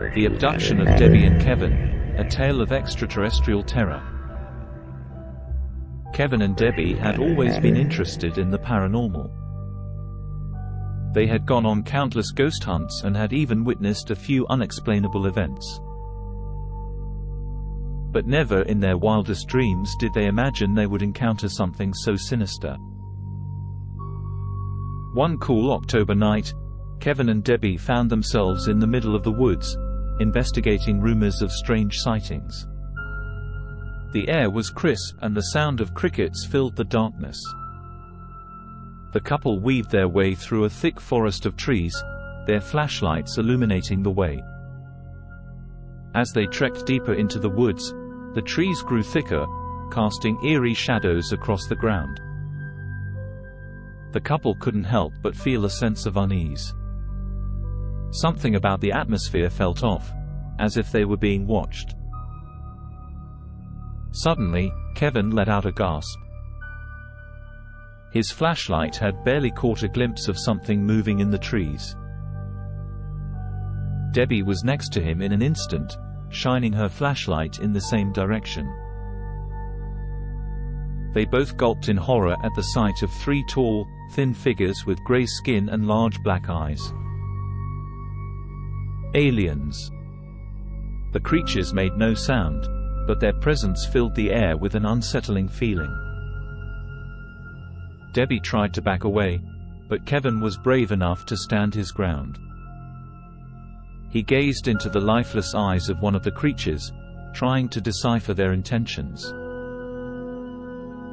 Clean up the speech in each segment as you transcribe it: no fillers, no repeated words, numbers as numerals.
The Abduction of Debbie and Kevin, a tale of extraterrestrial terror. Kevin and Debbie had always been interested in the paranormal. They had gone on countless ghost hunts and had even witnessed a few unexplainable events. But never in their wildest dreams did they imagine they would encounter something so sinister. One cool October night, Kevin and Debbie found themselves in the middle of the woods, investigating rumors of strange sightings. The air was crisp and the sound of crickets filled the darkness. The couple weaved their way through a thick forest of trees, their flashlights illuminating the way. As they trekked deeper into the woods, the trees grew thicker, casting eerie shadows across the ground. The couple couldn't help but feel a sense of unease. Something about the atmosphere felt off, as if they were being watched. Suddenly, Kevin let out a gasp. His flashlight had barely caught a glimpse of something moving in the trees. Debbie was next to him in an instant, shining her flashlight in the same direction. They both gulped in horror at the sight of three tall, thin figures with gray skin and large black eyes. Aliens. The creatures made no sound, but their presence filled the air with an unsettling feeling. Debbie tried to back away, but Kevin was brave enough to stand his ground. He gazed into the lifeless eyes of one of the creatures, trying to decipher their intentions.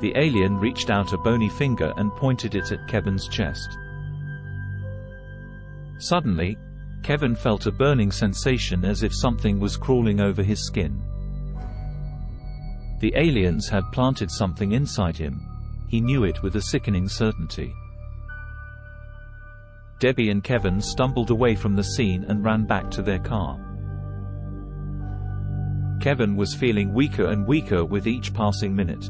The alien reached out a bony finger and pointed it at Kevin's chest. Suddenly, Kevin felt a burning sensation as if something was crawling over his skin. The aliens had planted something inside him. He knew it with a sickening certainty. Debbie and Kevin stumbled away from the scene and ran back to their car. Kevin was feeling weaker and weaker with each passing minute.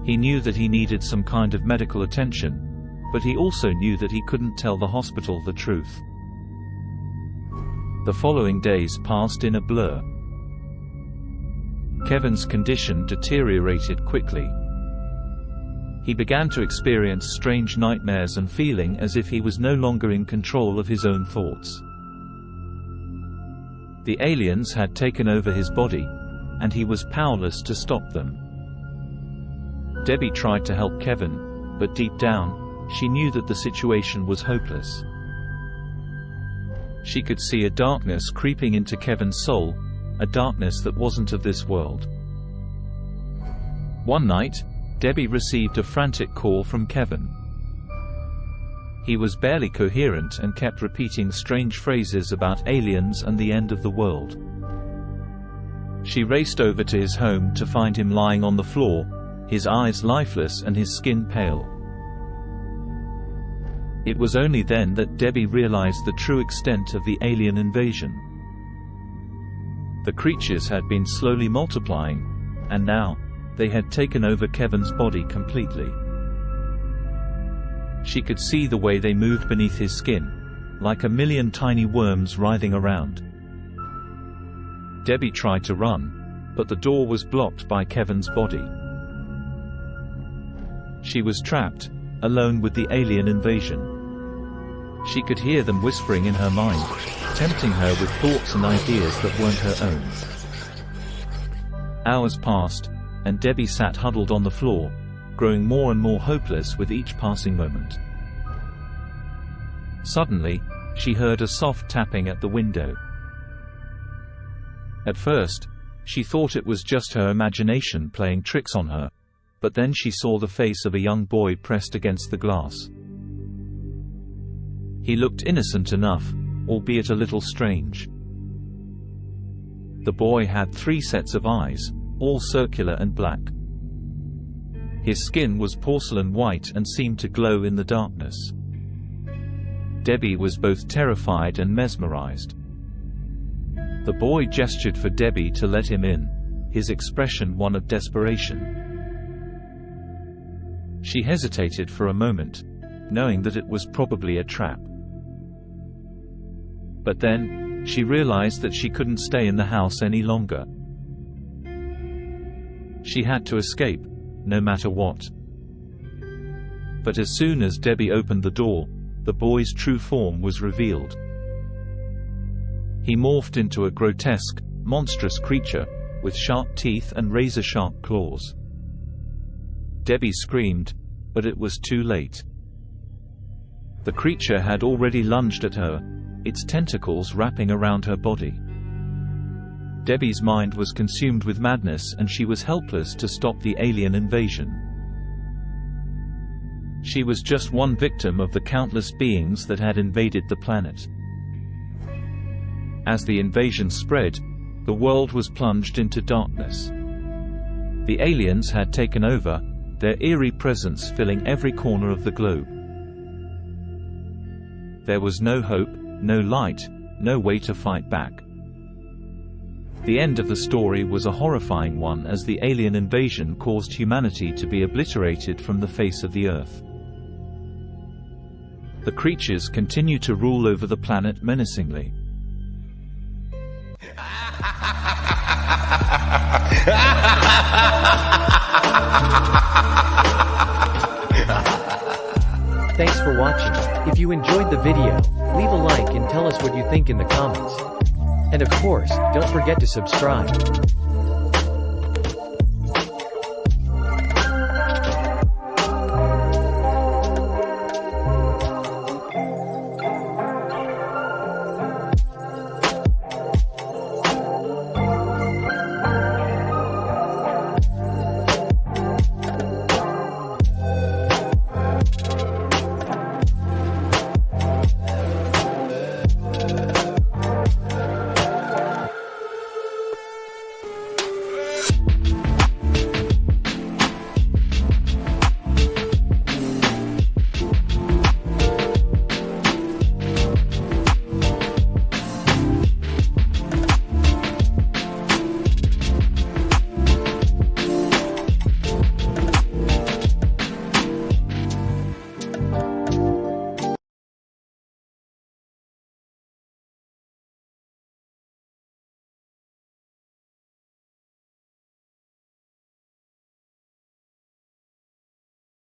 He knew that he needed some kind of medical attention, but he also knew that he couldn't tell the hospital the truth. The following days passed in a blur. Kevin's condition deteriorated quickly. He began to experience strange nightmares and feeling as if he was no longer in control of his own thoughts. The aliens had taken over his body, and he was powerless to stop them. Debbie tried to help Kevin, but deep down, she knew that the situation was hopeless. She could see a darkness creeping into Kevin's soul, a darkness that wasn't of this world. One night, Debbie received a frantic call from Kevin. He was barely coherent and kept repeating strange phrases about aliens and the end of the world. She raced over to his home to find him lying on the floor, his eyes lifeless and his skin pale. It was only then that Debbie realized the true extent of the alien invasion. The creatures had been slowly multiplying, and now, they had taken over Kevin's body completely. She could see the way they moved beneath his skin, like a million tiny worms writhing around. Debbie tried to run, but the door was blocked by Kevin's body. She was trapped, alone with the alien invasion. She could hear them whispering in her mind, tempting her with thoughts and ideas that weren't her own. Hours passed, and Debbie sat huddled on the floor, growing more and more hopeless with each passing moment. Suddenly, she heard a soft tapping at the window. At first, she thought it was just her imagination playing tricks on her, but then she saw the face of a young boy pressed against the glass. He looked innocent enough, albeit a little strange. The boy had 3 sets of eyes, all circular and black. His skin was porcelain white and seemed to glow in the darkness. Debbie was both terrified and mesmerized. The boy gestured for Debbie to let him in, his expression one of desperation. She hesitated for a moment, knowing that it was probably a trap. But then, She realized that she couldn't stay in the house any longer. She had to escape, no matter what. But as soon as Debbie opened the door, the boy's true form was revealed. He morphed into a grotesque, monstrous creature, with sharp teeth and razor-sharp claws. Debbie screamed, but it was too late. The creature had already lunged at her, its tentacles wrapping around her body. Debbie's mind was consumed with madness and she was helpless to stop the alien invasion. She was just one victim of the countless beings that had invaded the planet. As the invasion spread, the world was plunged into darkness. The aliens had taken over, their eerie presence filling every corner of the globe. There was no hope, no light, no way to fight back. The end of the story was a horrifying one as the alien invasion caused humanity to be obliterated from the face of the Earth. The creatures continue to rule over the planet menacingly. Thanks for watching. If you enjoyed the video, leave a like and tell us what you think in the comments. And of course, don't forget to subscribe.